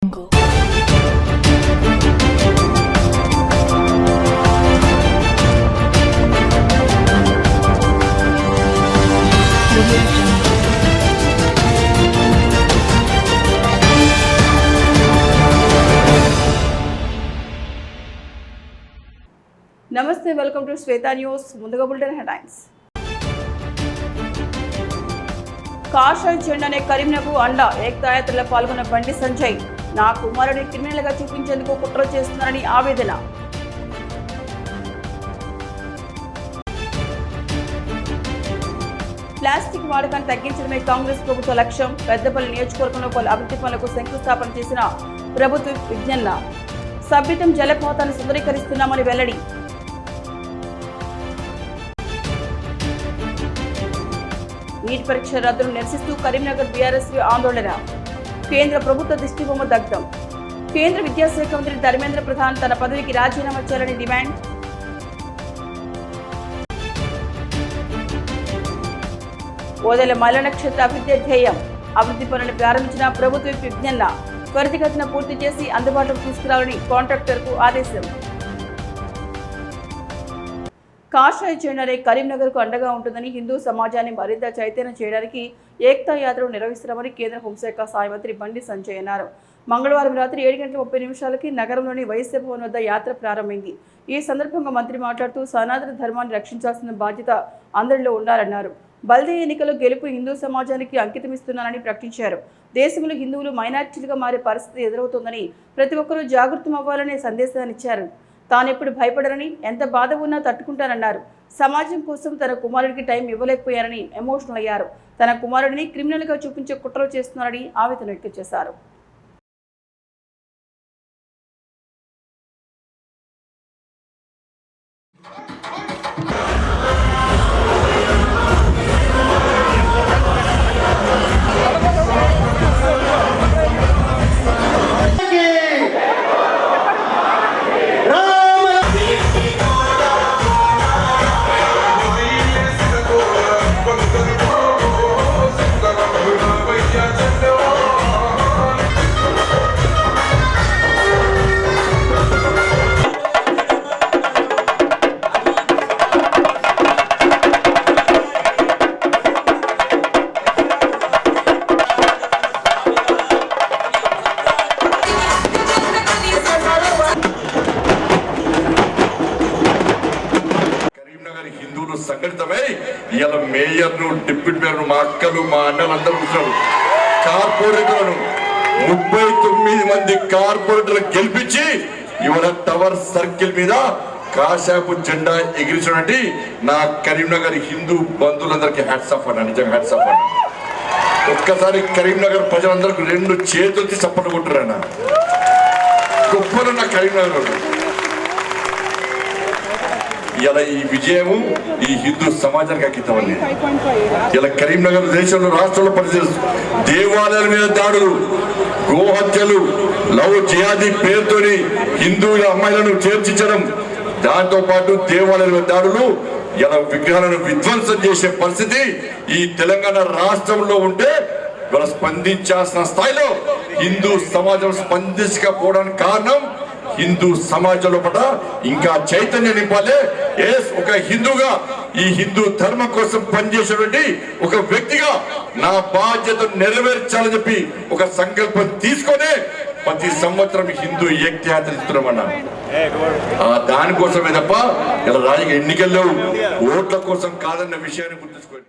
నమస్తే, welcome to Shweta news. ముందుగా bulletin headlines. కాషాయ జెండానే కరీంనగర్ అండ ఏకతాయాత్రలో పాల్గొన్న బండి సంజయ్. నా కుమారుడిని క్రిమినల్ గా చూపించేందుకు కుట్ర చేస్తున్నారని ఆవేదన. ప్లాస్టిక్ వాడకాన్ని తగ్గించడమే కాంగ్రెస్ ప్రభుత్వ లక్ష్యం. పెద్దపల్లి నియోజకవర్గంలో పలు అభివృద్ధి పనులకు శంకుస్థాపన చేసిన ప్రభుత్వ విజ్ఞాన సభ్యతం జలపాతాన్ని సుందరీకరిస్తున్నామని వెల్లడి. నీట్ పరీక్ష రద్దును నిరసిస్తూ కరీంనగర్ బీఆర్ఎస్ ఆందోళన. కేంద్ర ప్రభుత్వ దిష్టిబొమ్మ దగ్ధం. కేంద్ర విద్యాశాఖ మంత్రి ధర్మేంద్ర ప్రధాన్ తన పదవికి రాజీనామా చేయాలని డిమాండ్. ఓదెల మల్ల నక్షత్ర అభివృద్ధి ధ్యేయం. అభివృద్ధి పనులను ప్రారంభించిన ప్రభుత్వ విజ్ఞాన త్వరితగతిన పూర్తి చేసి అందుబాటులోకి తీసుకురావాలని కాంట్రాక్టర్కు ఆదేశం. కాషాయ జెండానే కరీంనగర్కు అండగా ఉంటుందని హిందూ సమాజాన్ని మరింత చైతన్యం చేయడానికి ఏకతా యాత్రను నిర్వహిస్తున్నామని కేంద్ర హోంశాఖ సహాయ మంత్రి బండి సంజయ్ అన్నారు. మంగళవారం రాత్రి 7:30 నగరంలోని వైశ్య భవన్ వద్ద యాత్ర ప్రారంభమైంది. ఈ సందర్భంగా మంత్రి మాట్లాడుతూ సనాతన ధర్మాన్ని రక్షించాల్సిన బాధ్యత అందరిలో ఉండాలన్నారు. బల్దే ఎన్నికల్లో గెలుపు హిందూ సమాజానికి అంకితమిస్తున్నానని ప్రకటించారు. దేశంలో హిందువులు మైనారిటీలుగా మారే పరిస్థితి ఎదురవుతోందని ప్రతి ఒక్కరూ జాగృతం అవ్వాలనే సందేశాన్ని ఇచ్చారు. తానెప్పుడు భయపడరని, ఎంత బాధ ఉన్నా తట్టుకుంటానన్నారు. సమాజం కోసం తన కుమారుడికి టైం ఇవ్వలేకపోయారని ఎమోషనల్ అయ్యారు. తన కుమారుడిని క్రిమినల్గా చూపించే కుట్రలు చేస్తున్నారని ఆవేదన వ్యక్తం చేశారు. సంఘటితమై ఇలా మేయర్ను, డిప్యూటీ మేయర్ను, మా అక్కలు, మా అన్నలందరూ కూర్చున్నారు. కార్పొరేటర్లను 39 మంది కార్పొరేటర్లు గెలిపించి ఇవాళ టవర్ సర్కిల్ మీద కాషాయపు జెండా ఎగిరించినటువంటి నా కరీంనగర్ హిందూ బంధువులందరికీ హ్యాట్స్ ఆఫ్ అన్న. నిజంగా హ్యాట్స్ ఆఫ్ అన్న. ఒక్కసారి కరీంనగర్ ప్రజలందరికీ 2 చేతులకి చప్పట్లు కొట్టారన్న. గొప్పలు నా కరీంనగర్. ఇలా ఈ విజయము ఈ హిందూ సమాజానికి అంకితం అండి. ఇలా కరీంనగర్ దేశంలో, రాష్ట్రంలో పనిచేస్తూ దేవాలయాల మీద దాడులు, గోహత్యలు, లవ్ జిహాదీ పేరుతోని హిందువుల అమ్మాయిలను చేర్చించడం, దాంతో పాటు దేవాలయాల మీద దాడులు, ఇలా విగ్రహాలను విధ్వంసం చేసే పరిస్థితి ఈ తెలంగాణ రాష్ట్రంలో ఉంటే ఇలా స్పందించాల్సిన స్థాయిలో హిందూ సమాజం స్పందించకపోవడానికి కారణం హిందూ సమాజంలో పట్ల ఇంకా చైతన్యం నింపాలి. ఒక హిందూగా ఈ హిందూ ధర్మం కోసం పనిచేసేటువంటి ఒక వ్యక్తిగా నా బాధ్యతను నెరవేర్చాలని చెప్పి ఒక సంకల్పం తీసుకొని ప్రతి సంవత్సరం హిందూ ఏకతాయాత్ర ఇస్తున్నామన్నా. దానికోసమే తప్ప ఇలా రాజకీయ ఎన్నికల్లో ఓట్ల కోసం కాదన్న విషయాన్ని గుర్తుంచుకోండి.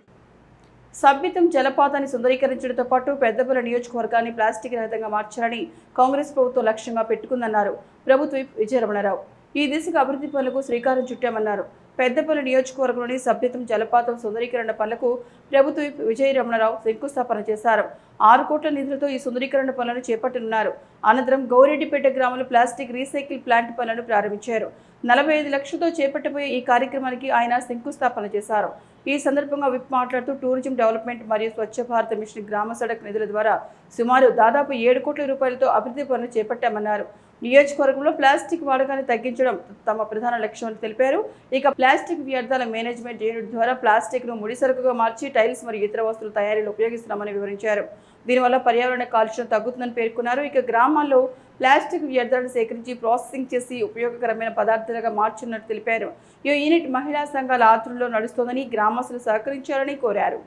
సభ్యతం జలపాతాన్ని సుందరీకరించడంతో పాటు పెద్దపల్లి నియోజకవర్గాన్ని ప్లాస్టిక్ రహితంగా మార్చాలని కాంగ్రెస్ ప్రభుత్వం లక్ష్యంగా పెట్టుకుందన్నారు ప్రభుత్వ విజయ రమణారావు. ఈ దిశగా అభివృద్ధి పనులకు శ్రీకారం చుట్టామన్నారు. పెద్దపల్లి నియోజకవర్గంలోని సభ్యతం జలపాతం సుందరీకరణ పనులకు ప్రభుత్వ విజయ రమణారావు శంకుస్థాపన చేశారు. 6 కోట్ల నిధులతో ఈ సుందరీకరణ పనులను చేపట్టనున్నారు. అనంతరం గౌరెడ్డిపేట గ్రామంలో ప్లాస్టిక్ రీసైకిల్ ప్లాంట్ పనులను ప్రారంభించారు. 45 లక్షలతో చేపట్టబోయే ఈ కార్యక్రమానికి ఆయన శంకుస్థాపన చేశారు. ఈ సందర్భంగా విప్ మాట్లాడుతూ టూరిజం డెవలప్మెంట్ మరియు స్వచ్ఛ భారత్ మిషన్ గ్రామ సడక్ నిధుల ద్వారా సుమారు దాదాపు 7 కోట్ల రూపాయలతో అభివృద్ధి పనులు చేపట్టామన్నారు. నియోజకవర్గంలో ప్లాస్టిక్ వాడకాన్ని తగ్గించడం తమ ప్రధాన లక్ష్యమని తెలిపారు. ఇక ప్లాస్టిక్ వ్యర్థాల మేనేజ్మెంట్ యూనిట్ ద్వారా ప్లాస్టిక్ ను ముడి సరుకుగా మార్చి టైల్స్ మరియు ఇతర వస్తువుల తయారీలో ఉపయోగిస్తున్నామని వివరించారు. దీనివల్ల పర్యావరణ కాలుష్యం తగ్గుతుందని పేర్కొన్నారు. ఇక గ్రామాల్లో ప్లాస్టిక్ వ్యర్థాలను సేకరించి ప్రాసెసింగ్ చేసి ఉపయోగకరమైన పదార్థాలుగా మార్చున్నట్టు తెలిపారు. ఈ యూనిట్ మహిళా సంఘాల ఆధ్వర్యంలో నడుస్తోందని గ్రామస్తులు సహకరించాలని కోరారు.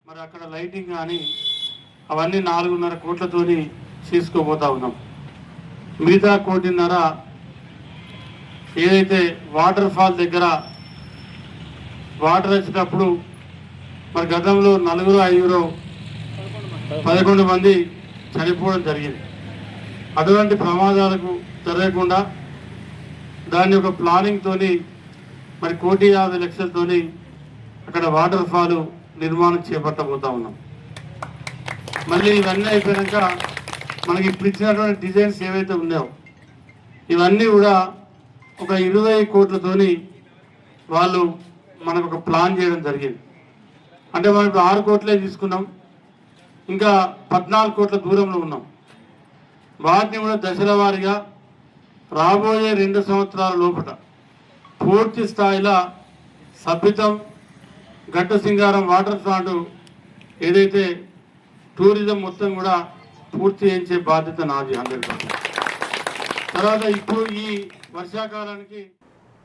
మరి అక్కడ లైటింగ్ కానీ అవన్నీ 4.5 కోట్లతోని తీసుకోబోతా ఉన్నాం. మిగతా 1.5 కోటి ఏదైతే వాటర్ ఫాల్ దగ్గర వాటర్ వచ్చేటప్పుడు మరి గతంలో 4 5 11 మంది చనిపోవడం జరిగింది. అటువంటి ప్రమాదాలకు జరగకుండా దాన్ని ఒక ప్లానింగ్తోని మరి 1,50,00,000తోని అక్కడ వాటర్ ఫాల్ నిర్మాణం చేపట్టబోతా ఉన్నాం. మళ్ళీ ఇవన్నీ అయిపోయాక మనకి ఇప్పుడు ఇచ్చినటువంటి డిజైన్స్ ఏవైతే ఉన్నాయో ఇవన్నీ కూడా ఒక 20 కోట్లతోని వాళ్ళు మనకు ఒక ప్లాన్ చేయడం జరిగింది. అంటే మనం ఇప్పుడు 6 కోట్లే తీసుకున్నాం, ఇంకా 14 కోట్ల దూరంలో ఉన్నాం. వాటిని కూడా దశల వారీగా రాబోయే 2 సంవత్సరాల లోపల పూర్తి స్థాయిలో సభ్యతం గట్ట సింగారం వాటర్ ఫ్రంట్ ఏదైతే టూరిజం మొత్తం కూడా పూర్తి చేయించే బాధ్యత నాది 100%. తర్వాత ఇప్పుడు ఈ వర్షాకాలానికి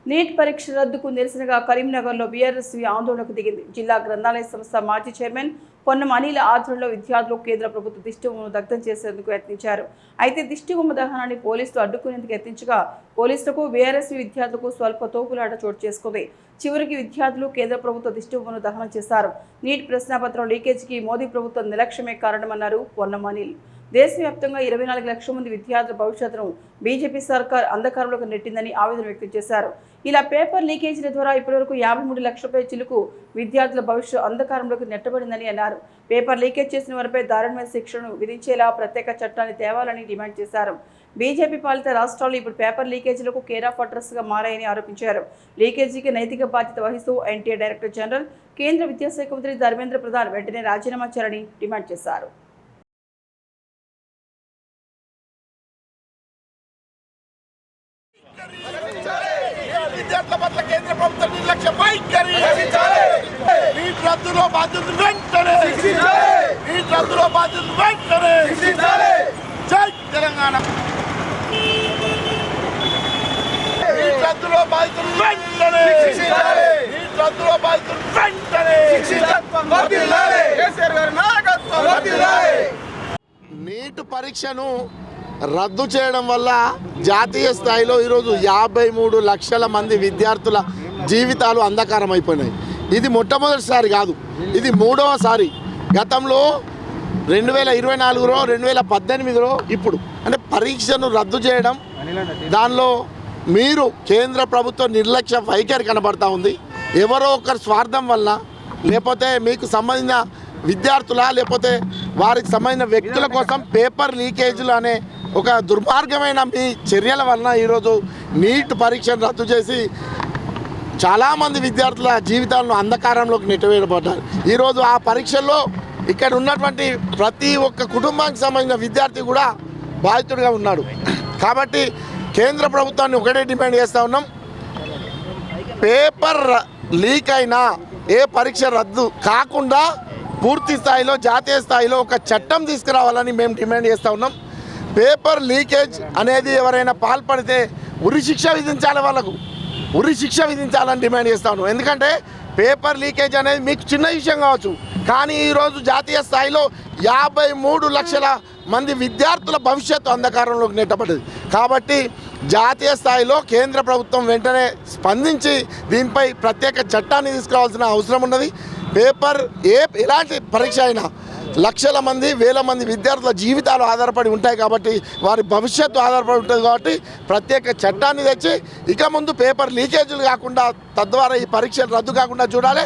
నీట్ పరీక్ష రద్దుకు నిరసనగా కరీంనగర్లో బీఆర్ఎస్వి ఆందోళనకు దిగింది. జిల్లా గ్రంథాలయ సంస్థ మాజీ చైర్మన్ పొన్నం అనిల్ ఆధ్వర్యంలో విద్యార్థులు కేంద్ర ప్రభుత్వ దిష్టిబొమ్మను దగ్ధం చేసేందుకు యత్నించారు. అయితే దిష్టిబొమ్మ దహనాన్ని పోలీసులు అడ్డుకునేందుకు యత్నించగా పోలీసులకు బీఆర్ఎస్వి విద్యార్థులకు స్వల్ప తోపులాట చోటు చేసుకుంది. చివరికి విద్యార్థులు కేంద్ర ప్రభుత్వ దిష్టిబొమ్మను దహనం చేశారు. నీట్ ప్రశ్నాపత్రం లీకేజీకి మోదీ ప్రభుత్వం నిర్లక్ష్యమే కారణమన్నారు పొన్నం అనిల్. దేశవ్యాప్తంగా 24 లక్షల మంది విద్యార్థుల భవిష్యత్తును బీజేపీ సర్కార్ అంధకారంలోకి నెట్టిందని ఆవేదన వ్యక్తం చేశారు. ఇలా పేపర్ లీకేజీల ద్వారా ఇప్పటివరకు 53 లక్షలపై చిలుకు విద్యార్థుల భవిష్యత్తు అంధకారంలోకి నెట్టబడిందని అన్నారు. పేపర్ లీకేజ్ చేసిన వారిపై దారుణమైన శిక్షను విధించేలా ప్రత్యేక చట్టాన్ని తేవాలని డిమాండ్ చేశారు. బీజేపీ పాలిత రాష్ట్రాలు ఇప్పుడు పేపర్ లీకేజీలకు కేర్ ఆఫ్ అడ్రస్గా మారాయని ఆరోపించారు. లీకేజీకి నైతిక బాధ్యత వహిస్తూ ఎన్టీఆర్ డైరెక్టర్ జనరల్ కేంద్ర విద్యాశాఖ మంత్రి ధర్మేంద్ర ప్రధాన్ వెంటనే రాజీనామా చేయాలని డిమాండ్ చేశారు. విద్యార్థుల పట్ల కేంద్ర ప్రభుత్వం నిర్లక్ష్య వైఖరి నీట్ రద్దులో బాధ్యతలు వెంటనే నీట్ రద్దులో బాధ్యతలు వెంటనే జై తెలంగాణ నీట్ రద్దులో బాధ్యతలు వెంటనే నీట్ రద్దులో బాధ్యతలు వెంటనే నీట్ పరీక్షను రద్దు చేయడం వల్ల జాతీయ స్థాయిలో ఈరోజు 53 లక్షల మంది విద్యార్థుల జీవితాలు అంధకారం అయిపోయినాయి. ఇది మొట్టమొదటిసారి కాదు, ఇది 3వసారి. గతంలో 2024లో 2018లో ఇప్పుడు అంటే పరీక్షను రద్దు చేయడం, దానిలో మీరు కేంద్ర ప్రభుత్వ నిర్లక్ష్య వైఖరి కనబడతా ఉంది. ఎవరో ఒకరి స్వార్థం వల్ల, లేకపోతే మీకు సంబంధించిన విద్యార్థుల లేకపోతే వారికి సంబంధించిన వ్యక్తుల కోసం పేపర్ లీకేజీలు అనే ఒక దుర్మార్గమైన మీ చర్యల వలన ఈరోజు నీట్ పరీక్షను రద్దు చేసి చాలామంది విద్యార్థుల జీవితాలను అంధకారంలోకి నెట్టివేయబడ్డారు. ఈరోజు ఆ పరీక్షల్లో ఇక్కడ ఉన్నటువంటి ప్రతి ఒక్క కుటుంబానికి సంబంధించిన విద్యార్థి కూడా బాధితుడిగా ఉన్నాడు. కాబట్టి కేంద్ర ప్రభుత్వాన్ని ఒకటే డిమాండ్ చేస్తూ ఉన్నాం, పేపర్ లీక్ అయినా ఏ పరీక్ష రద్దు కాకుండా పూర్తి స్థాయిలో జాతీయ స్థాయిలో ఒక చట్టం తీసుకురావాలని మేము డిమాండ్ చేస్తూ ఉన్నాం. పేపర్ లీకేజ్ అనేది ఎవరైనా పాల్పడితే ఉరి శిక్ష విధించాలి, వాళ్ళకు ఉరి శిక్ష విధించాలని డిమాండ్ చేస్తా ఉన్నాం. ఎందుకంటే పేపర్ లీకేజ్ అనేది మీకు చిన్న విషయం కావచ్చు, కానీ ఈరోజు జాతీయ స్థాయిలో 53 లక్షల మంది విద్యార్థుల భవిష్యత్తు అంధకారంలోకి నెట్టబడ్డది. కాబట్టి జాతీయ స్థాయిలో కేంద్ర ప్రభుత్వం వెంటనే స్పందించి దీనిపై ప్రత్యేక చట్టాన్ని తీసుకురావాల్సిన అవసరం ఉన్నది. పేపర్ ఎలాంటి పరీక్ష అయినా లక్షల మంది వేల మంది విద్యార్థుల జీవితాలు ఆధారపడి ఉంటాయి కాబట్టి వారి భవిష్యత్తు ఆధారపడి ఉంటుంది. కాబట్టి ప్రత్యేక చట్టాన్ని తెచ్చి ఇక ముందు పేపర్ లీకేజీలు కాకుండా తద్వారా ఈ పరీక్షలు రద్దు కాకుండా చూడాలి.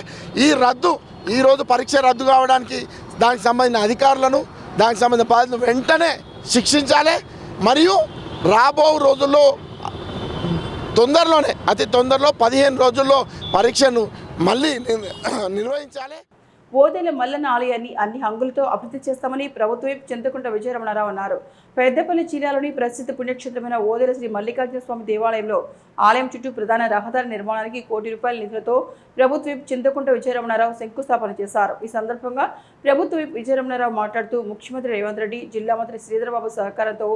ఈరోజు పరీక్ష రద్దు కావడానికి దానికి సంబంధించిన అధికారులను దానికి సంబంధించిన బాధ్యతలు వెంటనే శిక్షించాలి. మరియు రాబో రోజుల్లో అతి తొందరలో 15 రోజుల్లో పరీక్షను మళ్ళీ నిర్వహించాలి. ఓదెల మల్లన్న ఆలయాన్ని అన్ని హంగులతో అభివృద్ధి చేస్తామని ప్రభుత్వ వైపు చింతకుంట విజయరమణారావు అన్నారు. పెద్దపల్లి జిల్లాలోని ప్రసిద్ధ పుణ్యక్షేత్రమైన ఓదెల శ్రీ మల్లికార్జున స్వామి దేవాలయంలో ఆలయం చుట్టూ ప్రధాన రహదారి నిర్మాణానికి ₹1 కోటి నిధులతో ప్రభుత్వ వైపు చింతకుంట విజయరమణారావు శంకుస్థాపన చేశారు. ఈ సందర్భంగా ప్రభుత్వ వైపు విజయరమణారావు మాట్లాడుతూ ముఖ్యమంత్రి రేవంత్ రెడ్డి, జిల్లా మంత్రి శ్రీధరబాబు సహకారంతో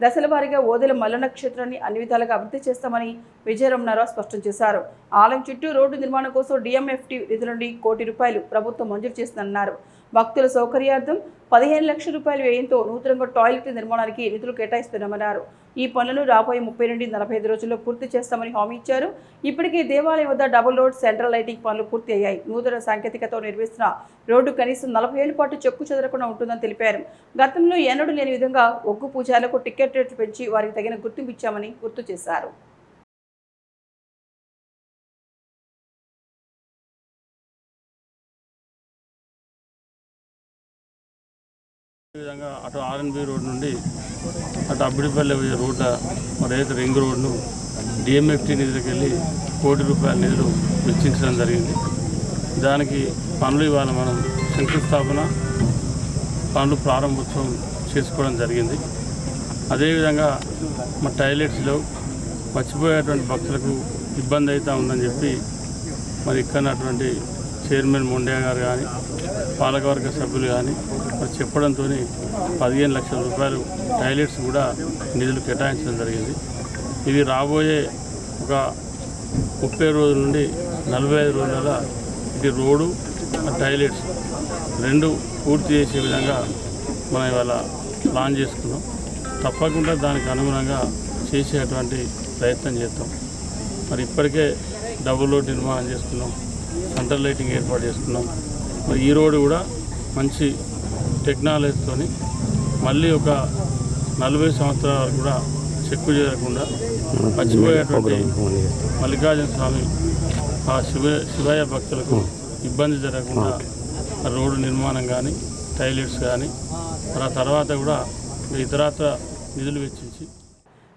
దశల వారీగా ఓదెల మల్లన్న క్షేత్రాన్ని అన్ని విధాలుగా అభివృద్ధి చేస్తామని విజయరమణారావు స్పష్టం చేశారు. ఆలయం చుట్టూ రోడ్డు నిర్మాణం కోసం డిఎంఎఫ్టి నిధుల నుండి ₹1 కోటి ప్రభుత్వం మంజూరు చేస్తుందన్నారు. భక్తుల సౌకర్యార్థం ₹15 లక్షల వ్యయంతో నూతనంగా టాయిలెట్ నిర్మాణానికి నిధులు కేటాయిస్తున్నామన్నారు. ఈ పనులను రాబోయే 30 నుండి 45 రోజుల్లో పూర్తి చేస్తామని హామీ ఇచ్చారు. ఇప్పటికే దేవాలయం వద్ద డబుల్ రోడ్, సెంట్రల్ లైటింగ్ పనులు పూర్తి అయ్యాయి. నూతన సాంకేతికతో నిర్మిస్తున్న రోడ్డు కనీసం 40 ఏళ్ల పాటు చెక్కు చెదరకుండా ఉంటుందని తెలిపారు. గతంలో ఎన్నడూ లేని విధంగా ఒగ్గు పూజారులకు టికెట్ రేట్లు పెంచి వారికి తగిన గుర్తింపు ఇచ్చామని గుర్తు చేశారు. విధంగా అటు ఆర్ఎన్బి రోడ్ నుండి అటు అబ్బిడిపల్లి రోడ్ రైతు రింగ్ రోడ్ను డిఎంఎఫ్టీ నిధులకు వెళ్ళి ₹1 కోటి నిధులు వెచ్చించడం జరిగింది. దానికి పనులు ఇవాళ మనం శంకుస్థాపన పనులు ప్రారంభోత్సవం చేసుకోవడం జరిగింది. అదేవిధంగా మా టాయిలెట్స్లో మర్చిపోయేటువంటి భక్తులకు ఇబ్బంది అవుతూ ఉందని చెప్పి మరి ఇక్కడ చైర్మన్ మొండయ్య గారు కానీ పాలకవర్గ సభ్యులు కానీ మరి చెప్పడంతో ₹15 లక్షల టాయిలెట్స్ కూడా నిధులు కేటాయించడం జరిగింది. ఇది రాబోయే ఒక 30 రోజుల నుండి 45 రోజుల ఇది రోడ్డు టాయిలెట్స్ రెండు పూర్తి చేసే విధంగా మనం ఇవాళ ప్లాన్ చేసుకున్నాం. తప్పకుండా దానికి అనుగుణంగా చేసేటువంటి ప్రయత్నం చేస్తాం. మరి ఇప్పటికే డబుల్ రోడ్ నిర్మాణం చేసుకున్నాం, సెంట్రల్ లైటింగ్ ఏర్పాటు చేసుకున్నాం. మరి ఈ రోడ్డు కూడా మంచి టెక్నాలజీతో మళ్ళీ ఒక 40 సంవత్సరాల వరకు కూడా చెక్కు చేరకుండా మర్చిపోయేటువంటి మల్లికార్జున స్వామి ఆ శివయ్య భక్తులకు ఇబ్బంది జరగకుండా రోడ్డు నిర్మాణం కానీ టాయిలెట్స్ కానీ ఆ తర్వాత కూడా ఇతరత్ర నిధులు వెచ్చించి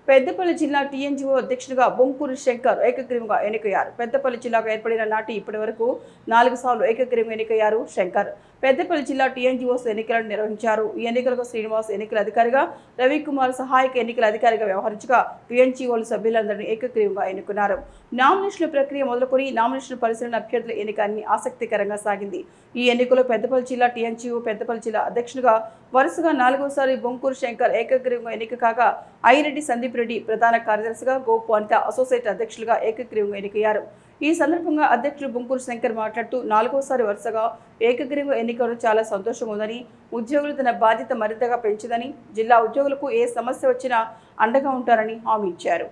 పెద్దపల్లి జిల్లా టీఎన్జీఓ అధ్యక్షుడిగా బొంకూరు శంకర్ ఏకగ్రీవంగా ఎన్నికయ్యారు. పెద్దపల్లి జిల్లాకు ఏర్పడిన నాటి ఇప్పటి వరకు 4 సార్లు ఏకగ్రీవం ఎన్నికయ్యారు శంకర్. పెద్దపల్లి జిల్లా టీఎన్జీఓస్ ఎన్నికలను నిర్వహించారు. ఈ ఎన్నికలకు శ్రీనివాస్ ఎన్నికల అధికారిగా, రవికుమార్ సహాయక ఎన్నికల అధికారిగా వ్యవహరించగా టీఎన్జీఓల సభ్యులందరినీ ఏకగ్రీవంగా ఎన్నుకున్నారు. నామినేషన్ల ప్రక్రియ మొదలుకొని నామినేషన్ పరిశీలన అభ్యర్థుల ఎన్నిక అన్ని ఆసక్తికరంగా సాగింది. ఈ ఎన్నికలో పెద్దపల్లి జిల్లా టీఎన్జీఓ పెద్దపల్లి జిల్లా అధ్యక్షుడిగా వరుసగా 4వసారి బొంకూరు శంకర్ ఏకగ్రీవంగా ఎన్నిక కాగా, ఐరెడ్డి సందీప్ రెడ్డి ప్రధాన కార్యదర్శిగా, గోపు అనిత అసోసియేట్ అధ్యక్షులుగా ఏకగ్రీవంగా ఎన్నికయ్యారు. ఈ సందర్భంగా అధ్యక్షుడు బొంకూరు శంకర్ మాట్లాడుతూ 4వసారి వరుసగా ఏకగ్రీవంగా ఎన్నికలు చాలా సంతోషంగా ఉందని, ఉద్యోగులు తన బాధ్యత మరింతగా పెంచిందని, జిల్లా ఉద్యోగులకు ఏ సమస్య వచ్చినా అండగా ఉంటారని హామీ ఇచ్చారు.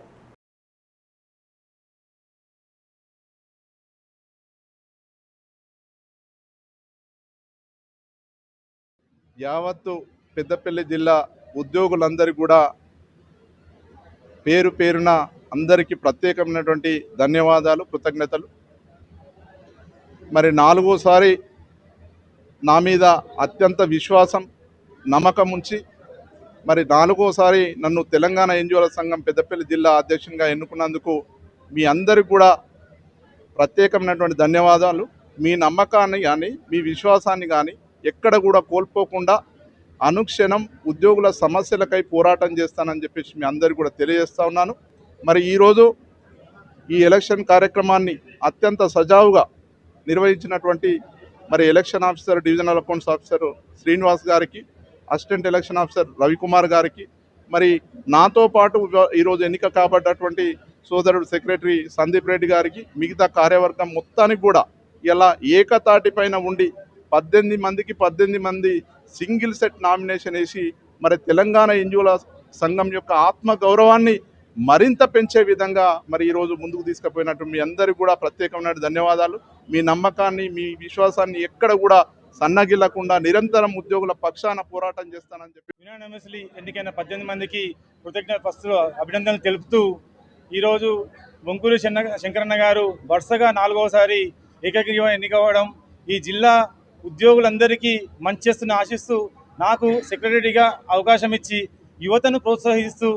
యావత్తు పెద్దపల్లి జిల్లా ఉద్యోగులందరికీ కూడా పేరు పేరున అందరికీ ప్రత్యేకమైనటువంటి ధన్యవాదాలు, కృతజ్ఞతలు. మరి 4వసారి నా మీద అత్యంత విశ్వాసం, నమ్మకం ఉంచి మరి 4వసారి నన్ను తెలంగాణ ఎన్జిఓల సంఘం పెద్దపల్లి జిల్లా అధ్యక్షునిగా ఎన్నుకున్నందుకు మీ అందరికీ కూడా ప్రత్యేకమైనటువంటి ధన్యవాదాలు. మీ నమ్మకాన్ని కానీ మీ విశ్వాసాన్ని కానీ ఎక్కడ కూడా కోల్పోకుండా అనుక్షణం ఉద్యోగుల సమస్యలకై పోరాటం చేస్తానని చెప్పేసి మీ అందరికీ కూడా తెలియజేస్తా ఉన్నాను. మరి ఈరోజు ఈ ఎలక్షన్ కార్యక్రమాన్ని అత్యంత సజావుగా నిర్వహించినటువంటి మరి election officer, divisional accounts officer Srinivas గారికి, అసిస్టెంట్ ఎలక్షన్ ఆఫీసర్ రవికుమార్ గారికి, మరి నాతో పాటు ఈరోజు ఎన్నిక కాబడ్డటువంటి సోదరుడు సెక్రటరీ సందీప్ రెడ్డి గారికి, మిగతా కార్యవర్గం మొత్తానికి కూడా ఇలా ఏకతాటిపైన ఉండి 18 మందికి 18 మంది సింగిల్ సెట్ నామినేషన్ వేసి మరి తెలంగాణ ఎన్జిఓల సంఘం యొక్క ఆత్మ గౌరవాన్ని మరింత పెంచే విధంగా మరి ఈరోజు ముందుకు తీసుకుపోయినట్టు మీ అందరికీ కూడా ప్రత్యేకమైన ధన్యవాదాలు. మీ నమ్మకాన్ని, మీ విశ్వాసాన్ని ఎక్కడ కూడా సన్నగిల్లకుండా నిరంతరం ఉద్యోగుల పక్షాన పోరాటం చేస్తానని చెప్పి యునానిమస్లీ ఎన్నికైన 18 మందికి కృతజ్ఞతలు, అభినందనలు తెలుపుతూ ఈరోజు బొంకూరు శంకరన్న గారు వరుసగా 4వసారి ఏకగ్రీవం ఎన్నికవ్వడం ఈ జిల్లా ఉద్యోగులందరికీ మంచి చేస్తున్న ఆశిస్తూ నాకు సెక్రటరీగా అవకాశం ఇచ్చి యువతను ప్రోత్సహిస్తూ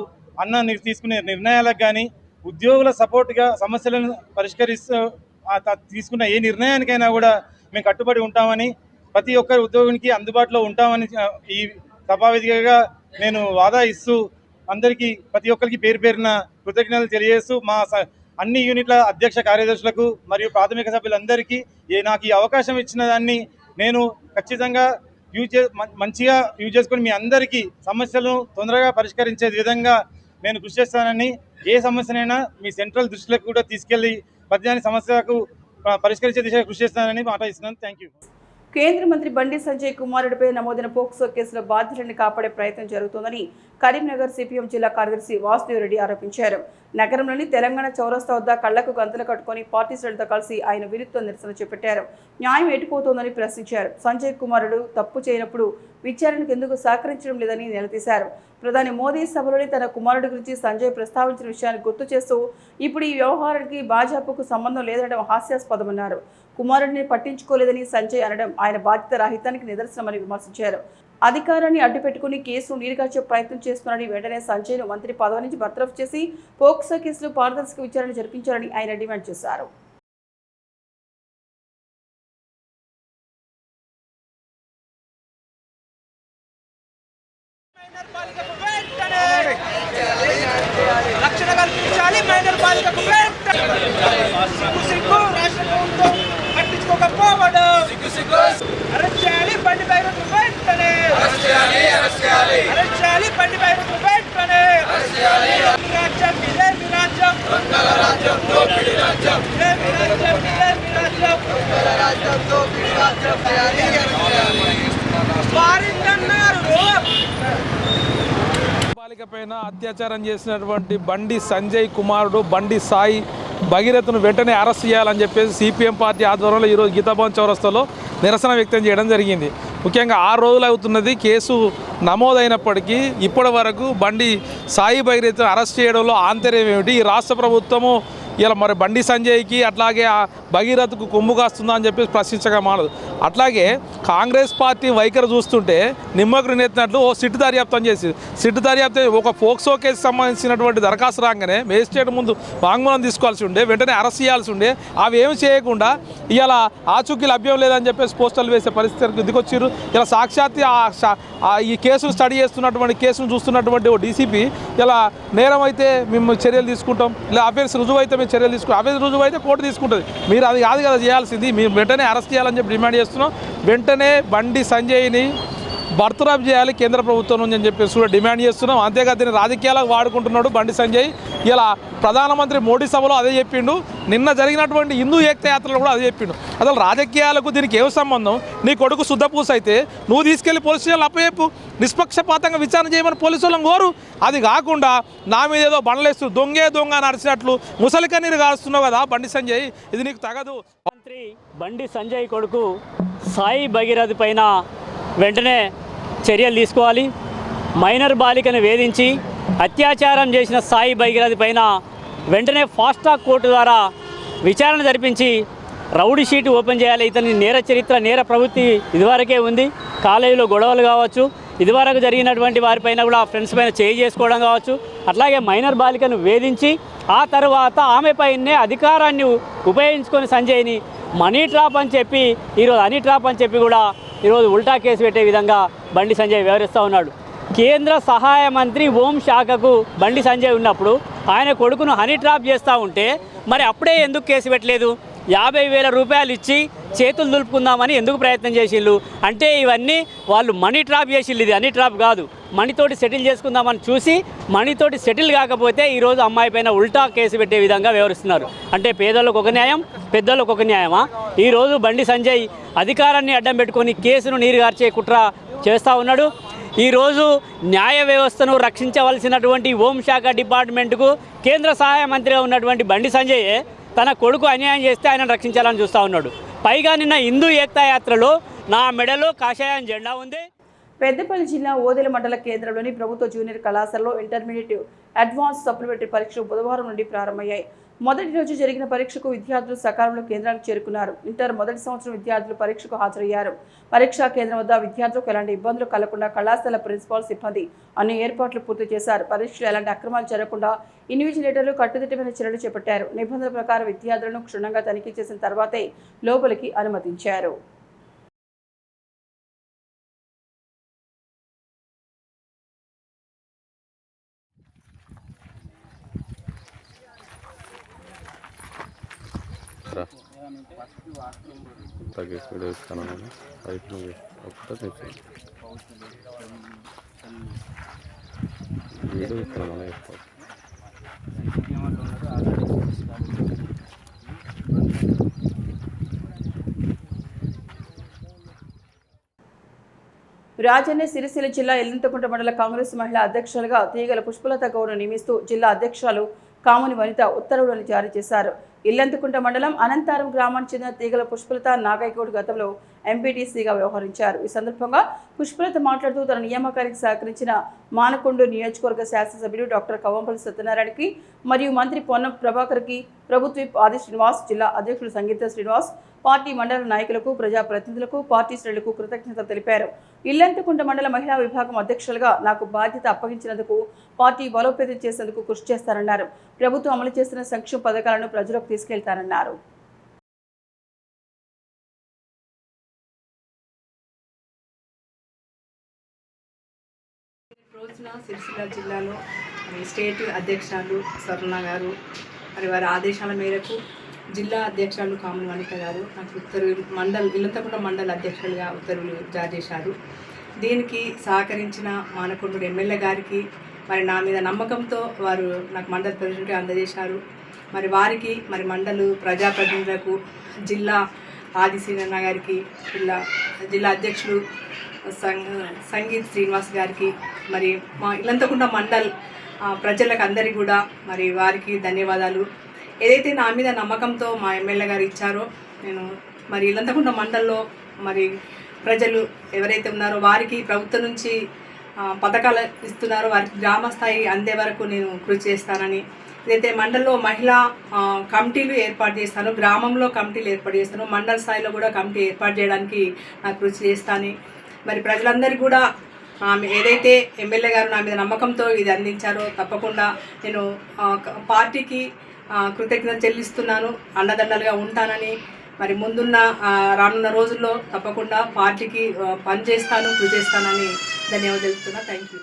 అన్న తీసుకునే నిర్ణయాలకు కానీ ఉద్యోగుల సపోర్ట్గా సమస్యలను పరిష్కరిస్తూ తీసుకున్న ఏ నిర్ణయానికైనా కూడా మేము కట్టుబడి ఉంటామని ప్రతి ఒక్కరి ఉద్యోగికి అందుబాటులో ఉంటామని ఈ సభావేదికగా నేను వాదా ఇస్తూ అందరికీ ప్రతి ఒక్కరికి పేరు పేరున కృతజ్ఞతలు తెలియజేస్తూ మా అన్ని యూనిట్ల అధ్యక్ష కార్యదర్శులకు మరియు ప్రాథమిక సభ్యులందరికీ నాకు ఈ అవకాశం ఇచ్చిన దాన్ని నేను ఖచ్చితంగా మంచిగా యూజ్ చేసుకొని మీ అందరికీ సమస్యలను తొందరగా పరిష్కరించే విధంగా నేను కృషి చేస్తానని, ఏ సమస్యనైనా మీ సెంట్రల్ దృష్టిలోకి కూడా తీసుకెళ్లి ప్రతిదాని సమస్యకు పరిష్కరించే దిశగా కృషి చేస్తానని మాట ఇస్తున్నాను. Thank you. కేంద్ర మంత్రి బండి సంజయ్ కుమారుడిపై నమోదైన పోక్సో కేసులో బాధితులను కాపాడే ప్రయత్నం జరుగుతోందని కరీంనగర్ సిపిఎం జిల్లా కార్యదర్శి వాసుదేవరెడ్డి ఆరోపించారు. నగరంలోని తెలంగాణ చౌరస్తా వద్ద కళ్లకు గంతలు కట్టుకుని పార్టీ శ్రేణులతో కలిసి ఆయన విరుద్ధ నిరసన చేపట్టారు. న్యాయం ఎటుపోతోందని ప్రశ్నించారు. సంజయ్ కుమారుడు తప్పు చేయనప్పుడు విచారణకు ఎందుకు సహకరించడం లేదని నిలదీశారు. ప్రధాని మోదీ సభలోని తన కుమారుడి గురించి సంజయ్ ప్రస్తావించిన విషయాన్ని గుర్తు చేస్తూ ఇప్పుడు ఈ వ్యవహారానికి భాజపాకు సంబంధం లేదనడం హాస్యాస్పదమన్నారు. కుమారుడిని పట్టించుకోలేదని సంజయ్ అనడం ఆయన బాధ్యత రాహిత్యానికి నిదర్శనమని విమర్శించారు. అధికారాన్ని అడ్డుపెట్టుకుని కేసును నీరుగార్చే ప్రయత్నం చేస్తున్నారని, వెంటనే సంజయ్ను మంత్రి పదవి నుంచి బర్తరఫ్ చేసి పోక్సో కేసులో పారదర్శక విచారణ జరిపించాలని ఆయన డిమాండ్ చేశారు. రక్షణ కల్పించాలి. మైనర్ బాలికకు పట్టించుకోకపోవడం అరెస్ట్ చేయాలి. బండి బైరత్ వెంటనే అరెస్ట్ చేయాలి. బండి బైరత్ వెంటనే రాజ్యం ఇదే మీ రాజ్యం, దొంగల రాజ్యం, దోపిడీ రాజ్యం, ఇదే మీ రాజ్యం, ఇదే మీ రాజ్యం, దొంగల రాజ్యం, దోపిడీ రాజ్యం వారిందన్నారు. బాలిక పైన అత్యాచారం చేసినటువంటి బండి సంజయ్ కుమారుడు బండి సాయి భగీరథను వెంటనే అరెస్ట్ చేయాలని చెప్పేసి సిపిఎం పార్టీ ఆధ్వర్యంలో ఈరోజు గీతాభవన్ చౌరస్తాలో నిరసన వ్యక్తం చేయడం జరిగింది. ముఖ్యంగా 6 రోజులు అవుతున్నది కేసు నమోదైనప్పటికీ ఇప్పటి వరకు బండి సాయి భగీరథను అరెస్ట్ చేయడంలో ఆంతర్యం ఏమిటి? ఈ రాష్ట్ర ప్రభుత్వము ఇలా మరి బండి సంజయ్కి అట్లాగే ఆ భగీరథకు కొమ్ము కాస్తుందా అని చెప్పేసి ప్రశ్నించగా మానదు. అట్లాగే కాంగ్రెస్ పార్టీ వైఖరి చూస్తుంటే నిమ్మకు నెత్తినట్లు ఓ సిట్టు దర్యాప్తం చేసి ఒక పోక్సో కేసు సంబంధించినటువంటి దరఖాస్తు రాగానే మేజిస్ట్రేట్ ముందు వాంగ్మూలం తీసుకోవాల్సి ఉండే, వెంటనే అరెస్ట్ చేయాల్సి ఉండే. అవి ఏమి చేయకుండా ఇలా ఆచూకీ లభ్యం లేదని చెప్పేసి పోస్టర్లు వేసే పరిస్థితికి దిగొచ్చారు. ఇలా సాక్షాత్ ఈ కేసును స్టడీ చేస్తున్నటువంటి కేసును చూస్తున్నటువంటి ఓ డీసీపీ ఇలా నేరం అయితే మేము చర్యలు తీసుకుంటాం, ఇలా అఫెన్స్ రుజువు అయితే మేము చర్యలు తీసుకుంటాం, అఫెన్స్ రుజువు అయితే కోర్టు తీసుకుంటుంది. మీరు అది కాదు కదా చేయాల్సింది, మీరు వెంటనే అరెస్ట్ చేయాలని చెప్పి డిమాండ్ చేస్తున్నాం. వెంటనే బండి సంజయ్ని బర్తరఫ్ చేయాలి కేంద్ర ప్రభుత్వం నుంచి అని చెప్పేసి కూడా డిమాండ్ చేస్తున్నాం. అంతేకాదు దీన్ని రాజకీయాలకు వాడుకుంటున్నాడు బండి సంజయ్. ఇలా ప్రధానమంత్రి మోడీ సభలో అదే చెప్పిండు, నిన్న జరిగినటువంటి హిందూ ఏకతా యాత్రలో కూడా అదే చెప్పిండు. అసలు రాజకీయాలకు దీనికి ఏం సంబంధం? నీ కొడుకు శుద్ధపూస అయితే నువ్వు తీసుకెళ్లి పోలీస్ స్టేషన్లో అప్పచెప్పు, నిష్పక్షపాతంగా విచారణ చేయమని పోలీసు వాళ్ళని కోరు. అది కాకుండా నా మీద ఏదో బండలేస్తూ దొంగ నడిచినట్లు ముసలి కన్నీరు కారుస్తున్నావు కదా బండి సంజయ్, ఇది నీకు తగదు. మంత్రి బండి సంజయ్ కొడుకు సాయి భగీరథ్ పైన వెంటనే చర్యలు తీసుకోవాలి. మైనర్ బాలికను వేధించి అత్యాచారం చేసిన సాయి భగీరథ్ పైన వెంటనే ఫాస్ట్ ట్రాక్ కోర్టు ద్వారా విచారణ జరిపించి రౌడీ షీట్ ఓపెన్ చేయాలి. ఇతని నేర చరిత్ర, నేర ప్రవృత్తి ఇదివరకే ఉంది. కాలేజీలో గొడవలు కావచ్చు, ఇదివరకు జరిగినటువంటి వారిపైన కూడా ఫ్రెండ్స్ పైన చేయి చేసుకోవడం కావచ్చు, అట్లాగే మైనర్ బాలికను వేధించి ఆ తర్వాత ఆమెపైనే అధికారాన్ని ఉపయోగించుకొని సంజయ్ని మనీ ట్రాప్ అని చెప్పి ఈరోజు హనీ ట్రాప్ అని చెప్పి కూడా ఈరోజు ఉల్టా కేసు పెట్టే విధంగా బండి సంజయ్ వ్యవహరిస్తూ ఉన్నాడు. కేంద్ర సహాయ మంత్రి హోంశాఖకు బండి సంజయ్ ఉన్నప్పుడు ఆయన కొడుకును హనీ ట్రాప్ చేస్తూ ఉంటే మరి అప్పుడే ఎందుకు కేసు పెట్టలేదు? 50,000 రూపాయలు ఇచ్చి చేతులు దులుపుకుందామని ఎందుకు ప్రయత్నం చేసిళ్ళు? అంటే ఇవన్నీ వాళ్ళు మనీ ట్రాప్ చేసిళ్ళు, ఇది హనీ ట్రాప్ కాదు. మనీతోటి సెటిల్ చేసుకుందామని చూసి మనీతోటి సెటిల్ కాకపోతే ఈరోజు అమ్మాయి పైన ఉల్టా కేసు పెట్టే విధంగా వ్యవహరిస్తున్నారు. అంటే పేదలకు ఒక న్యాయం, పెద్దలకు ఒక న్యాయమా? ఈరోజు బండి సంజయ్ అధికారాన్ని అడ్డం పెట్టుకొని కేసును నీరుగార్చే కుట్ర చేస్తూ ఉన్నాడు. ఈరోజు న్యాయ వ్యవస్థను రక్షించవలసినటువంటి హోంశాఖ డిపార్ట్మెంట్కు కేంద్ర సహాయ మంత్రిగా ఉన్నటువంటి బండి సంజయ్ తన కొడుకు అన్యాయం చేస్తే ఆయనను రక్షించాలని చూస్తూ ఉన్నాడు. పైగా నిన్న హిందూ ఏకతా యాత్రలో నా మెడలో కాషాయం జెండా ఉంది. పెద్దపల్లి జిల్లా ఓదెల మండల కేంద్రంలోని ప్రభుత్వ జూనియర్ కళాశాలలో ఇంటర్మీడియట్ అడ్వాన్స్ సప్లిమెంటరీ పరీక్షలు బుధవారం నుండి ప్రారంభమయ్యాయి. మొదటి రోజు జరిగిన పరీక్షకు విద్యార్థులు సకాలంలో కేంద్రానికి చేరుకున్నారు. ఇంటర్ మొదటి సంవత్సరం విద్యార్థులు పరీక్షకు హాజరయ్యారు. పరీక్షా కేంద్రం వద్ద విద్యార్థులకు ఎలాంటి ఇబ్బందులు కలగకుండా కళాశాల ప్రిన్సిపాల్ సిబ్బంది అన్ని ఏర్పాట్లు పూర్తి చేశారు. పరీక్షలు ఎలాంటి అక్రమాలు జరగకుండా ఇన్విజిలేటర్లు కట్టుదిట్టమైన చర్యలు చేపట్టారు. నిబంధనల ప్రకారం విద్యార్థులను క్షుణ్ణంగా తనిఖీ చేసిన తర్వాతే లోపలికి అనుమతించారు. రాజన్న సిరిసిల్ల జిల్లా ఎల్లంతకుంట మండల కాంగ్రెస్ మహిళా అధ్యక్షులుగా తీగల పుష్పలత గౌడ్ను నియమిస్తూ జిల్లా అధ్యక్షురాలు కాముని వనిత ఉత్తర్వులను జారీ చేశారు. ఇల్లంతకుంట మండలం అనంతారం గ్రామానికి చెందిన తీగల పుష్పలత నాగయ్యగౌడ్ గతంలో ఎంపీటీసీగా వ్యవహరించారు. ఈ సందర్భంగా పుష్పలత మాట్లాడుతూ తన నియామకానికి సహకరించిన మానకొండ నియోజకవర్గ శాసనసభ్యుడు డాక్టర్ కవంపల్లి సత్యనారాయణకి మరియు మంత్రి పొన్నం ప్రభాకర్కి, ప్రభుత్వ విప్ ఆది శ్రీనివాస్, జిల్లా అధ్యక్షుడు సంగీత శ్రీనివాస్, పార్టీ మండల నాయకులకు, ప్రజాప్రతినిధులకు, పార్టీ శ్రేణులకు కృతజ్ఞతలు తెలిపారు. ఇల్లంతకుంట మండల మహిళా విభాగం అధ్యక్షులుగా నాకు బాధ్యత అప్పగించినందుకు, పార్టీ బలోపేతం చేసేందుకు కృషి చేస్తారన్నారు. ప్రభుత్వం అమలు చేస్తున్న సంక్షేమ పథకాలను ప్రజలకు తీసుకెళ్తారన్నారు. రోజున సిరిసిల్ల జిల్లాలో స్టేట్ అధ్యక్షురాలు స్వర్ణ గారు మరి వారి ఆదేశాల మేరకు జిల్లా అధ్యక్షురాలు కాముని వనిత గారు నాకు ఇల్లంతకుంట మండల అధ్యక్షులుగా ఉత్తర్వులు జారీ చేశారు. దీనికి సహకరించిన మానకొండ ఎమ్మెల్యే గారికి మరి నా మీద నమ్మకంతో వారు నాకు మండల ప్రెసిడెంట్గా అందజేశారు. మరి వారికి మరి మండల ప్రజాప్రతినిధులకు, జిల్లా ఆది శ్రీనన్న గారికి, జిల్లా అధ్యక్షులు సంగీత్ శ్రీనివాస్ గారికి, మరి మా ఇల్లంతకుంట మండల్ ప్రజలకు అందరికీ కూడా మరి వారికి ధన్యవాదాలు. ఏదైతే నా మీద నమ్మకంతో మా ఎమ్మెల్యే గారు ఇచ్చారో, నేను మరి ఇల్లంతకుంట మండల్లో మరి ప్రజలు ఎవరైతే ఉన్నారో వారికి ప్రభుత్వం నుంచి పథకాలు ఇస్తున్నారో వారికి గ్రామ స్థాయి అందే వరకు నేను కృషి చేస్తానని, ఏదైతే మండలంలో మహిళా కమిటీలు ఏర్పాటు చేస్తాను, గ్రామంలో కమిటీలు ఏర్పాటు చేస్తాను, మండల స్థాయిలో కూడా కమిటీ ఏర్పాటు చేయడానికి నాకు కృషి చేస్తాను. మరి ప్రజలందరికీ కూడా ఏదైతే ఎమ్మెల్యే గారు నా మీద నమ్మకంతో ఇది అందించారో తప్పకుండా నేను పార్టీకి కృతజ్ఞత చెల్లిస్తున్నాను, అండదండలుగా ఉంటానని, మరి ముందున్న రానున్న రోజుల్లో తప్పకుండా పార్టీకి పనిచేస్తాను, కృషి చేస్తానని ధన్యవాదాలు తెలుపుతున్నా. Thank you.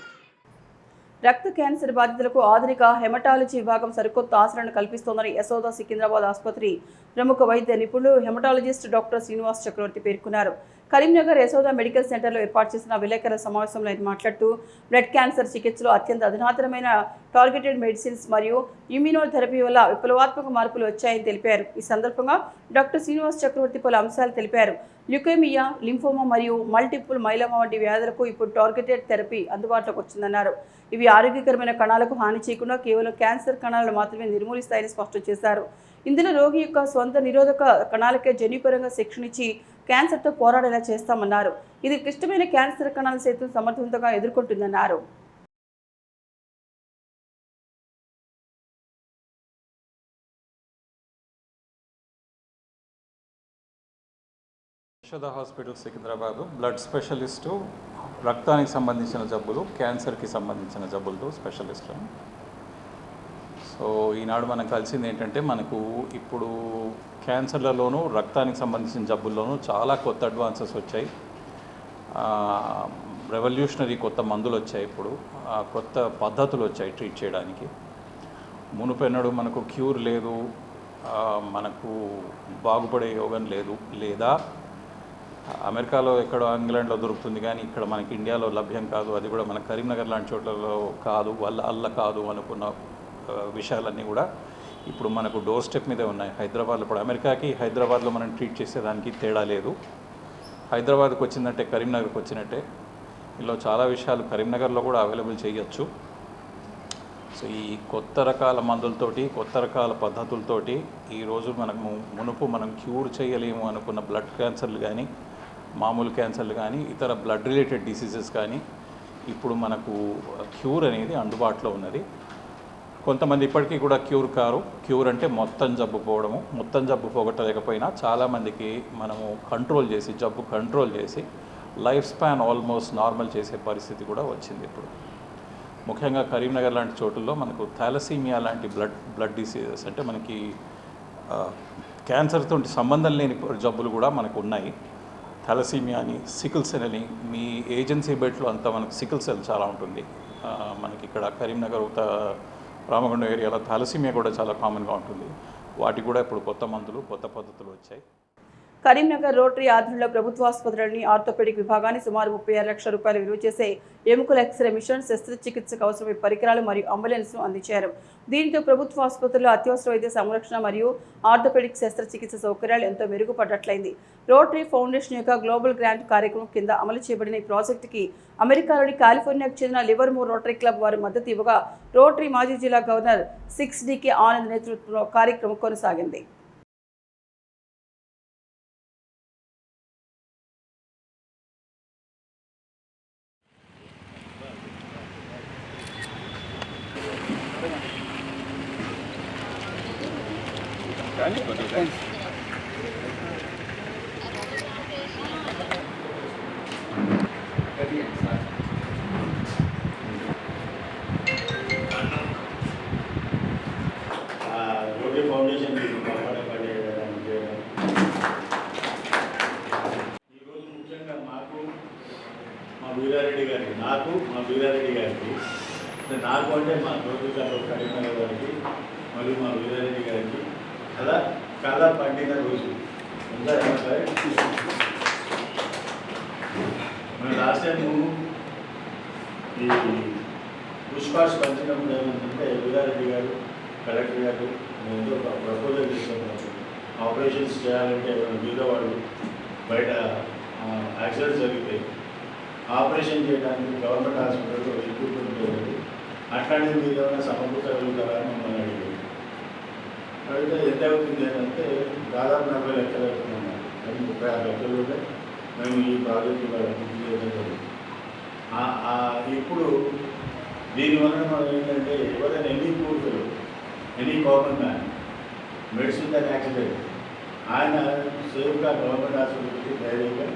రక్త క్యాన్సర్ బాధితులకు ఆధునిక హెమటాలజీ విభాగం సరికొత్త ఆసరాలను కల్పిస్తోందని యశోద సికింద్రాబాద్ ఆసుపత్రి ప్రముఖ వైద్య నిపుణులు హెమటాలజిస్ట్ డాక్టర్ శ్రీనివాస్ చక్రవర్తి పేర్కొన్నారు. కరీంనగర్ యశోద మెడికల్ సెంటర్లో ఏర్పాటు చేసిన విలేకరుల సమావేశంలో ఆయన మాట్లాడుతూ బ్లడ్ క్యాన్సర్ చికిత్సలో అత్యంత అధునాతనమైన టార్గెటెడ్ మెడిసిన్స్ మరియు ఇమ్యూనోథెరపీ వల్ల విప్లవాత్మక మార్పులు వచ్చాయని తెలిపారు. ఈ సందర్భంగా డాక్టర్ శ్రీనివాస్ చక్రవర్తి పలు అంశాలు తెలిపారు. ల్యూకేమియా, లింఫోమా మరియు మల్టిపుల్ మైలోమా వంటి వ్యాధులకు ఇప్పుడు టార్గెటెడ్ థెరపీ అందుబాటులోకి వచ్చిందన్నారు. ఇవి ఆరోగ్యకరమైన కణాలకు హాని చేయకుండా కేవలం క్యాన్సర్ కణాలను మాత్రమే నిర్మూలిస్తాయని స్పష్టం చేశారు. ఇందులో రోగి యొక్క స్వంత నిరోధక కణాలకే జన్యుపరంగా శిక్షణ ఇచ్చి క్యాన్సర్తో పోరాడేలా చేస్తామన్నారు. ఇది క్లిష్టమైన క్యాన్సర్ కణాల సైతం సమర్థవంతంగా ఎదుర్కొంటుందన్నారు. Yashoda Hospital Secunderabad blood specialist, రక్తానికి సంబంధించిన జబ్బులు, క్యాన్సర్కి సంబంధించిన జబ్బులతో స్పెషలిస్టు. సో ఈనాడు మనం కలిసింది ఏంటంటే మనకు ఇప్పుడు క్యాన్సర్లలోనూ రక్తానికి సంబంధించిన జబ్బుల్లోనూ చాలా కొత్త అడ్వాన్సెస్ వచ్చాయి. రెవల్యూషనరీ కొత్త మందులు వచ్చాయి. ఇప్పుడు కొత్త పద్ధతులు వచ్చాయి ట్రీట్ చేయడానికి. మునుపెన్నడు మనకు క్యూర్ లేదు, మనకు బాగుపడే యోగం లేదు, లేదా అమెరికాలో ఎక్కడో ఇంగ్లాండ్లో దొరుకుతుంది కానీ ఇక్కడ మనకి ఇండియాలో లభ్యం కాదు, అది కూడా మన కరీంనగర్ లాంటి చోట్లలో కాదు, అల్ల కాదు అనుకున్న విషయాలన్నీ కూడా ఇప్పుడు మనకు డోర్ స్టెప్ మీదే ఉన్నాయి. హైదరాబాద్లో ఇప్పుడు అమెరికాకి హైదరాబాద్లో మనం ట్రీట్ చేసేదానికి తేడా లేదు. హైదరాబాద్కి వచ్చిందంటే కరీంనగర్కి వచ్చినట్టే. ఇలా చాలా విషయాలు కరీంనగర్లో కూడా అవైలబుల్ చేయొచ్చు. సో ఈ కొత్త రకాల మందులతోటి, కొత్త రకాల పద్ధతులతోటి ఈరోజు మునుపు మనం క్యూర్ చేయలేము అనుకున్న బ్లడ్ క్యాన్సర్లు కానీ, మామూలు క్యాన్సర్లు కానీ, ఇతర బ్లడ్ రిలేటెడ్ డిసీజెస్ కానీ ఇప్పుడు మనకు క్యూర్ అనేది అందుబాటులో ఉన్నది. కొంతమంది ఇప్పటికీ కూడా క్యూర్ కారు. క్యూర్ అంటే మొత్తం జబ్బు పోవడము. మొత్తం జబ్బు పోగొట్టలేకపోయినా చాలామందికి మనము జబ్బు కంట్రోల్ చేసి లైఫ్ స్పాన్ ఆల్మోస్ట్ నార్మల్ చేసే పరిస్థితి కూడా వచ్చింది ఇప్పుడు. ముఖ్యంగా కరీంనగర్ లాంటి చోటుల్లో మనకు థాలసీమియా లాంటి బ్లడ్ డిసీజెస్, అంటే మనకి క్యాన్సర్తో సంబంధం లేని జబ్బులు కూడా మనకు ఉన్నాయి. థాలసీమియా అని, సికిల్ సెల్ అని, మీ ఏజెన్సీ బెడ్లో అంతా మనకు సికిల్ సెల్ చాలా ఉంటుంది. మనకి ఇక్కడ కరీంనగర్ రామగుండం ఏరియాలో థాలసీమియా కూడా చాలా కామన్గా ఉంటుంది. వాటికి కూడా ఇప్పుడు కొత్త మందులు కొత్త పద్ధతులు వచ్చాయి. కరీంనగర్ రోటరీ ఆధ్వర్యంలో ప్రభుత్వ ఆసుపత్రులని ఆర్థోపెడిక్ విభాగాన్ని సుమారు 36 లక్షల రూపాయలు విలువ చేసే ఎముకల ఎక్స్రే మిషన్, శస్త్రచికిత్సకు అవసరమైన పరికరాలు మరియు అంబులెన్స్ను అందించారు. దీంతో ప్రభుత్వ ఆసుపత్రుల్లో అత్యవసర వైద్య సంరక్షణ మరియు ఆర్థోపెడిక్ శస్త్రచికిత్స సౌకర్యాలు ఎంతో మెరుగుపడ్డట్లయింది. రోటరీ ఫౌండేషన్ యొక్క గ్లోబల్ గ్రాంట్ కార్యక్రమం కింద అమలు చేయబడిన ఈ ప్రాజెక్టుకి అమెరికాలోని కాలిఫోర్నియాకు చెందిన లివర్మోర్ రోటరీ క్లబ్ వారు మద్దతు ఇవ్వగా రోటరీ మాజీ జిల్లా గవర్నర్ 6DK ఆనంద్ నేతృత్వంలో కార్యక్రమం కొనసాగింది. రోటరీ ఫౌండేషన్ ఈరోజు ముఖ్యంగా మాకు మా వీరారెడ్డి గారికి నాకు అంటే మా రోటరీ క్లబ్ కరీంనగర్ గారికి మరియు మా వీరారెడ్డి గారికి కళ పండిన రోజు మన లాస్ట్ టైం ఈ పుష్పాష్ పంచినప్పుడు ఏమంటే వీరారెడ్డి గారు కలెక్టర్ గారు మేము ప్రపోజల్ తీసుకున్నాము. ఆపరేషన్స్ చేయాలంటే బీదవాళ్ళు బయట యాక్సిడెంట్స్ జరిగితే ఆపరేషన్ చేయడానికి గవర్నమెంట్ హాస్పిటల్లో ఎక్విప్మెంట్ లేదు, అట్లాంటిది మీరు ఏమైనా సమకూర్చగలుగుతారా అని మమ్మల్ని అడిగారు. అడిగితే ఎంత అవుతుంది అంటే దాదాపు 40 లక్షలు అవుతున్నాం. 36 లక్షలు ఉంటే మేము ఈ ప్రాజెక్టు పూర్తి చేయడం జరిగింది. ఇప్పుడు దీనివల్ల మనం ఏంటంటే ఎవరైనా ఎనీ కామన్ మ్యాన్ మెడిసిన్ దాని యాక్సిడెంట్ ఆయన సేఫ్గా గవర్నమెంట్ హాస్పిటల్కి ధైర్యంగా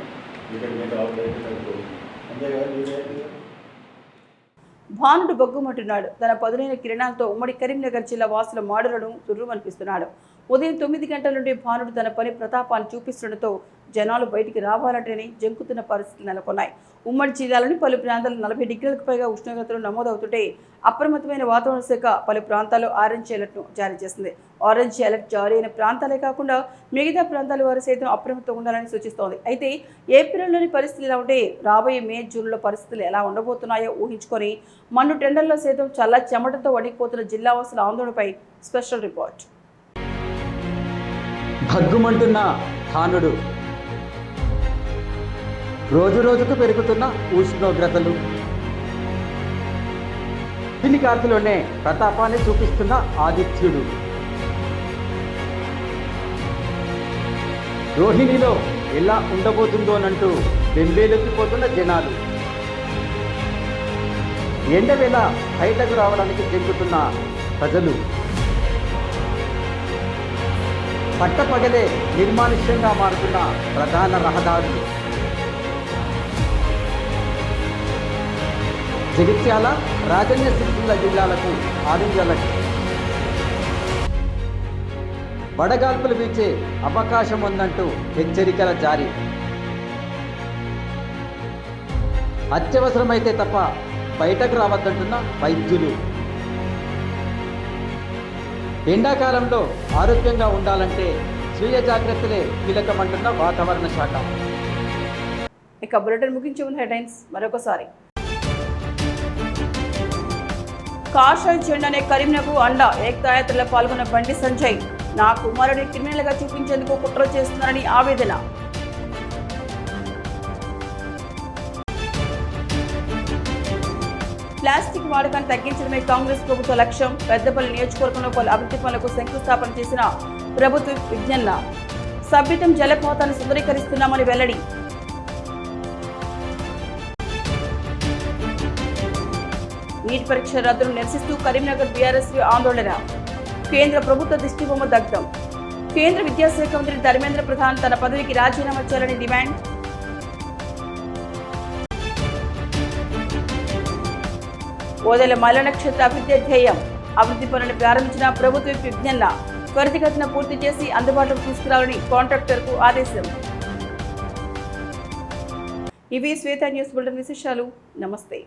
ఇక్కడ మీద ఆపరేషన్ అవుతుంది. అంతేకాదు భానుడు బొగ్గుమంటున్నాడు. తన పదునైన కిరణాలతో ఉమ్మడి కరీంనగర్ జిల్లా వాసుల మాడులను దుర్రుమనిపిస్తున్నాడు. ఉదయం 9 గంటల నుండి భానుడు తన పని ప్రతాపాన్ని చూపిస్తుండటంతో జనాలు బయటికి రావాలంటేనే జంకుతున్న పరిస్థితులు నెలకొన్నాయి. ఉమ్మడి జిల్లాలోని పలు ప్రాంతాల్లో 40 డిగ్రీలకు పైగా ఉష్ణోగ్రతలు నమోదవుతుంటే అప్రమత్తమైన వాతావరణ శాఖ పలు ప్రాంతాల్లో ఆరెంజ్ అలర్ట్ను జారీ చేసింది. ఆరెంజ్ అలర్ట్ జారీ అయిన ప్రాంతాలే కాకుండా మిగతా ప్రాంతాల వారు సైతం అప్రమత్తంగా ఉండాలని సూచిస్తోంది. అయితే ఏప్రిల్లోని పరిస్థితులు ఎలా ఉంటే రాబోయే మే జూన్లో పరిస్థితులు ఎలా ఉండబోతున్నాయో ఊహించుకొని మండు టెండర్లో సైతం చల్ల చెమటతో వణికిపోతున్న జిల్లా వాసుల ఆందోళనపై స్పెషల్ రిపోర్ట్. భగ్గుమంటున్న భానుడు, రోజు రోజుకు పెరుగుతున్న ఉష్ణోగ్రతలు, దీని కాంతిలోనే ప్రతాపాన్ని చూపిస్తున్న ఆదిత్యుడు, రోహిణిలో ఎలా ఉండబోతుందోనంటూ బెంబేలెత్తిపోతున్న జనాలు, ఎండవేళ బయటకు రావడానికి జంకుతున్న ప్రజలు, పట్టపగలే నిర్మానుష్యంగా మారుతున్న ప్రధాన రహదారులు, జగిత్యాల, రాజన్న సిరిసిల్ల జిల్లాలకు ఆరెంజ్ అలర్ట్, వడగాల్పులు వీచే అవకాశం ఉందంటూ హెచ్చరికల జారీ, అత్యవసరమైతే తప్ప బయటకు రావద్దంటున్న వైద్యులు, ఎండాకాలంలో ఆరోగ్యంగా ఉండాలంటే స్వీయ జాగ్రత్తలే కీలకమంటున్న వాతావరణ శాఖ. ఇక బులెటిన్ ముగించే ఉన్న హెడ్లైన్స్ మరొకసారి. కాషాయ జెండానే కరీంనగర్ అండ, ఏకతాయాత్రలో పాల్గొన్న బండి సంజయ్. నా కుమారుడిని క్రిమినల్గా చూపించేందుకు కుట్ర చేస్తున్నారని ఆవేదన. ప్లాస్టిక్ వాడకాన్ని తగ్గించడమే కాంగ్రెస్ ప్రభుత్వ లక్ష్యం. పెద్దపల్లి నియోజకవర్గంలో పలు అభివృద్ధి పనులకు శంకుస్థాపన చేసిన ప్రభుత్వ విజ్ఞాన సభ్యతం జలపాతాన్ని సుందరీకరిస్తున్నామని వెల్లడి. నీట్ పరీక్ష రద్దును నిరసిస్తూ కరీంనగర్ బీఆర్ఎస్ ఆందోళన. కేంద్ర ప్రభుత్వ దిష్టిబొమ్మ దగ్ధం. కేంద్ర విద్యాశాఖ మంత్రి ధర్మేంద్ర ప్రధాన్ తన పదవికి రాజీనామా చేయాలని డిమాండ్. ఓదెల మల్ల నక్షత్ర అభివృద్ధి ధ్యేయం. అభివృద్ధి పనులను ప్రారంభించిన ప్రభుత్వ విజ్ఞాన త్వరితగతిన పూర్తి చేసి అందుబాటులోకి తీసుకురావాలని కాంట్రాక్టర్కు ఆదేశం. ఇవి శ్వేత న్యూస్ బులెటిన్ విశేషాలు. నమస్తే.